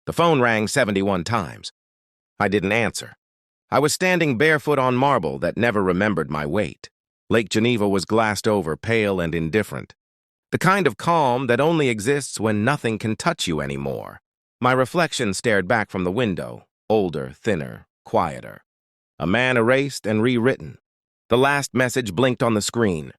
The phone rang 71 times. I didn't answer. I was standing barefoot on marble that never remembered my weight. Lake Geneva was glassed over, pale and indifferent. The kind of calm that only exists when nothing can touch you anymore. My reflection stared back from the window, older, thinner, quieter. A man erased and rewritten. The last message blinked on the screen.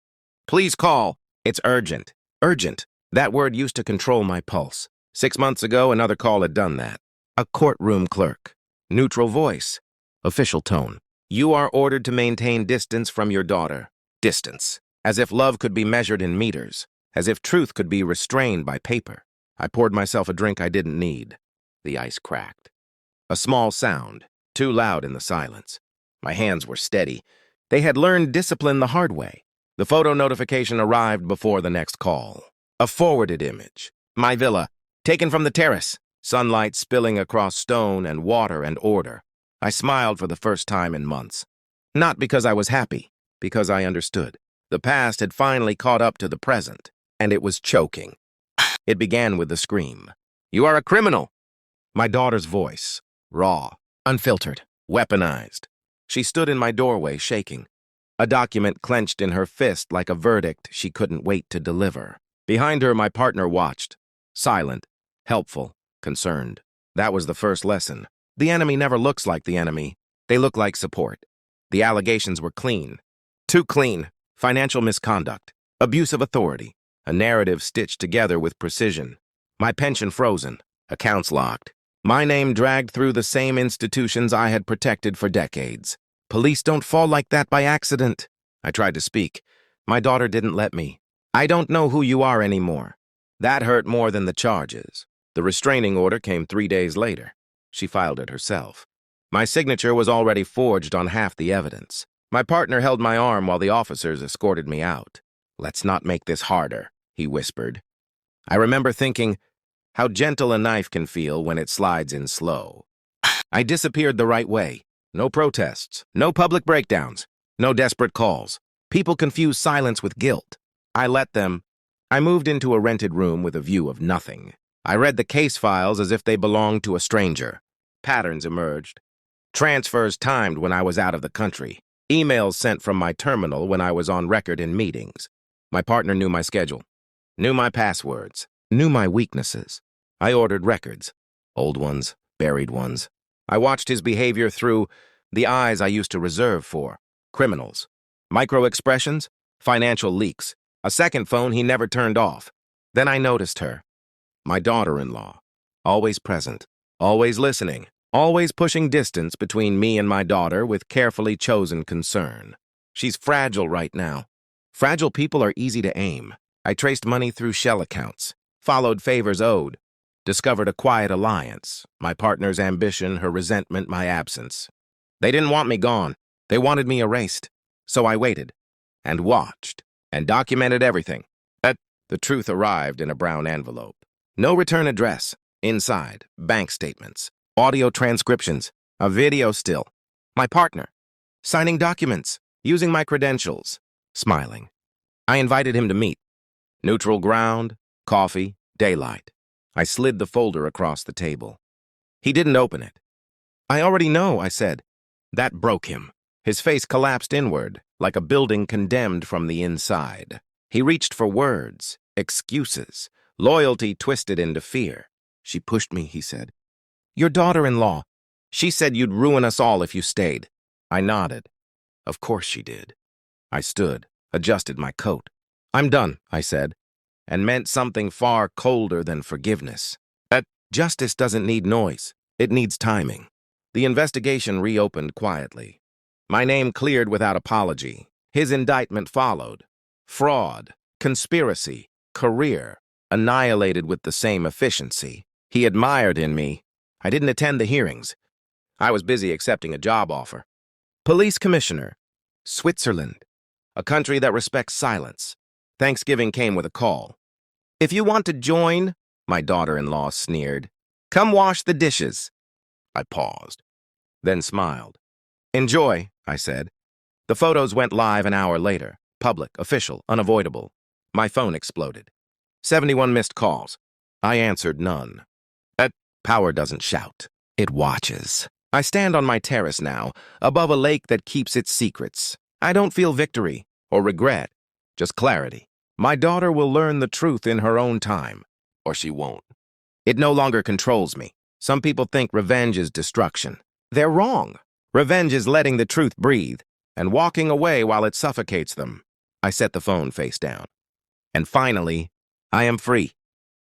Please call. It's urgent. Urgent. That word used to control my pulse. 6 months ago, another call had done that. A courtroom clerk. Neutral voice. Official tone. You are ordered to maintain distance from your daughter. Distance. As if love could be measured in meters. As if truth could be restrained by paper. I poured myself a drink I didn't need. The ice cracked. A small sound, too loud in the silence. My hands were steady. They had learned discipline the hard way. The photo notification arrived before the next call. A forwarded image. My villa, taken from the terrace. Sunlight spilling across stone and water and order. I smiled for the first time in months. Not because I was happy, because I understood. The past had finally caught up to the present, and it was choking. It began with a scream. You are a criminal! My daughter's voice, raw, unfiltered, weaponized. She stood in my doorway, shaking. A document clenched in her fist like a verdict she couldn't wait to deliver. Behind her, my partner watched. Silent, helpful, concerned. That was the first lesson. The enemy never looks like the enemy. They look like support. The allegations were clean. Too clean. Financial misconduct. Abuse of authority. A narrative stitched together with precision. My pension frozen. Accounts locked. My name dragged through the same institutions I had protected for decades. Police don't fall like that by accident. I tried to speak. My daughter didn't let me. I don't know who you are anymore. That hurt more than the charges. The restraining order came 3 days later. She filed it herself. My signature was already forged on half the evidence. My partner held my arm while the officers escorted me out. Let's not make this harder, he whispered. I remember thinking, how gentle a knife can feel when it slides in slow. I disappeared the right way. No protests, no public breakdowns, no desperate calls. People confuse silence with guilt. I let them. I moved into a rented room with a view of nothing. I read the case files as if they belonged to a stranger. Patterns emerged. Transfers timed when I was out of the country. Emails sent from my terminal when I was on record in meetings. My partner knew my schedule, knew my passwords, knew my weaknesses. I ordered records, old ones, buried ones. I watched his behavior through the eyes I used to reserve for criminals, micro-expressions, financial leaks, a second phone he never turned off. Then I noticed her, my daughter-in-law, always present, always listening, always pushing distance between me and my daughter with carefully chosen concern. She's fragile right now. Fragile people are easy to aim. I traced money through shell accounts, followed favors owed, discovered a quiet alliance, my partner's ambition, her resentment, my absence. They didn't want me gone. They wanted me erased. So I waited, and watched, and documented everything. The truth arrived in a brown envelope. No return address. Inside, bank statements, audio transcriptions, a video still. My partner, signing documents, using my credentials, smiling. I invited him to meet. Neutral ground, coffee, daylight. I slid the folder across the table. He didn't open it. I already know, I said. That broke him. His face collapsed inward, like a building condemned from the inside. He reached for words, excuses, loyalty twisted into fear. She pushed me, he said. Your daughter-in-law. She said you'd ruin us all if you stayed. I nodded. Of course she did. I stood, adjusted my coat. I'm done, I said, and meant something far colder than forgiveness. Justice doesn't need noise. It needs timing. The investigation reopened quietly. My name cleared without apology. His indictment followed. Fraud, conspiracy, career, annihilated with the same efficiency. He admired in me. I didn't attend the hearings. I was busy accepting a job offer. Police commissioner. Switzerland. A country that respects silence. Thanksgiving came with a call. If you want to join, my daughter-in-law sneered, come wash the dishes. I paused, then smiled. Enjoy, I said. The photos went live an hour later. Public, official, unavoidable. My phone exploded. 71 missed calls. I answered none. Power doesn't shout. It watches. I stand on my terrace now, above a lake that keeps its secrets. I don't feel victory or regret, just clarity. My daughter will learn the truth in her own time, or she won't. It no longer controls me. Some people think revenge is destruction. They're wrong. Revenge is letting the truth breathe and walking away while it suffocates them. I set the phone face down. And finally, I am free.